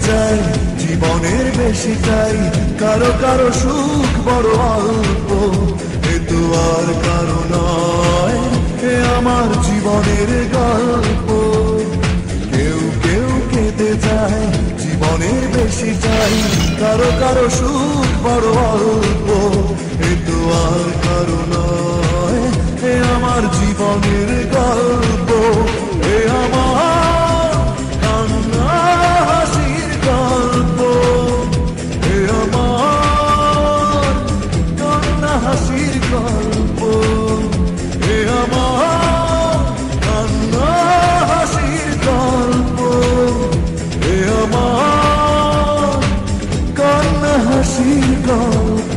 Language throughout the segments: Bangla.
যাই জীবনের বেশি চাই, কারো কারো সুখ বড় অল্প, এ তো আর কারো নয়, এ আমার জীবনের গল্প। কেউ কেউ কেঁদে যায় জীবনের বেশি চাই, কারো কারো সুখ বড় অল্প, এ তো আর কারো নয়, এ আমার জীবনের গল্প। এ আমার কান্না হাসির গল্প, এ আমার কান্না হাসির গল্প, এ আমার কান্না হাসির গল্প, এ আমার কান্না হাসির গল্প।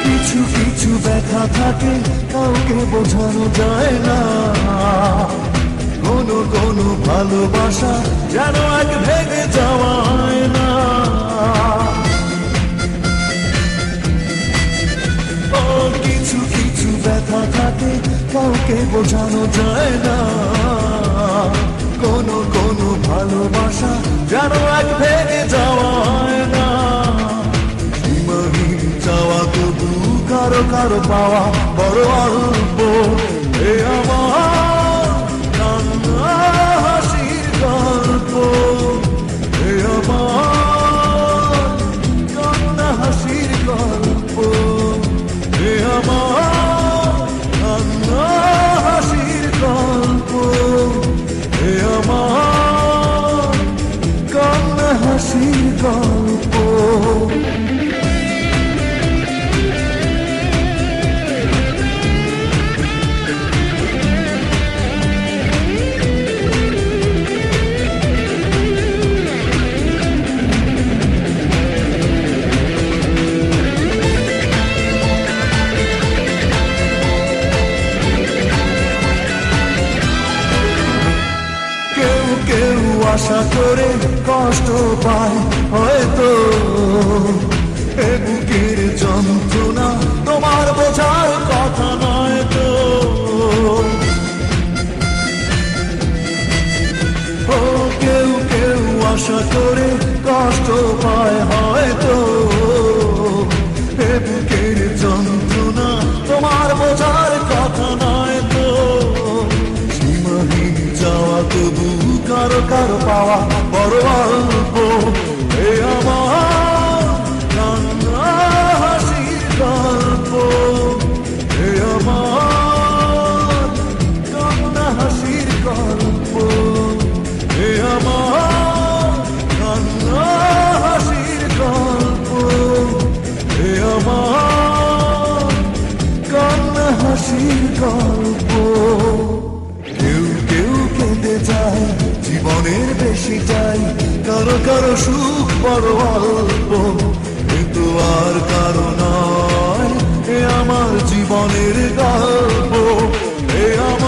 কিছু কিছু ব্যথা থাকে কাউকে বোঝানো যায় না, কোনো কোনো ভালোবাসা যেন এক ভেঙে যাওয়ায় না। ও কিছু কিছু ব্যথা থাকে কাউকে বোঝানো যায় না, কোনো কোনো ভালোবাসা যেন এক ভেঙে যাওয়ায় না। সীমাহীন চাওয়া তবু কারো কারো পাওয়া বড় অল্প, এ আমার কান্না হাসির গল্প, এ আমার কান্না হাসির গল্প, এ আমার কান্না হাসির গল্প, এ আমার কান্না হাসির গল্প। আশা করে কষ্ট পায় হয়তো, এ বুকের যন্ত্রণা তোমার বোঝার কথা নয় তো। ও কেউ কেউ আশা করে কষ্ট পায় হয়তো, এ বুকের যন্ত্রণা তোমার বোঝার কথা নয় তো। সীমাহীন যাওয়া তবু কারো কারো পাওয়া বড় অল্প, এ আমার কান্না হাসির গল্প, এ আমার কান্না হাসির গল্প, এ আমার কান্না হাসির গল্প, এ আমার কান্না হাসির গল্প। কেউ কেউ কেঁদে যায় জীবনের বেশি চাই, কারো কারো সুখ বড় অল্প, কিন্তু আর কারো নয়, এ আমার জীবনের গল্প, এ আমার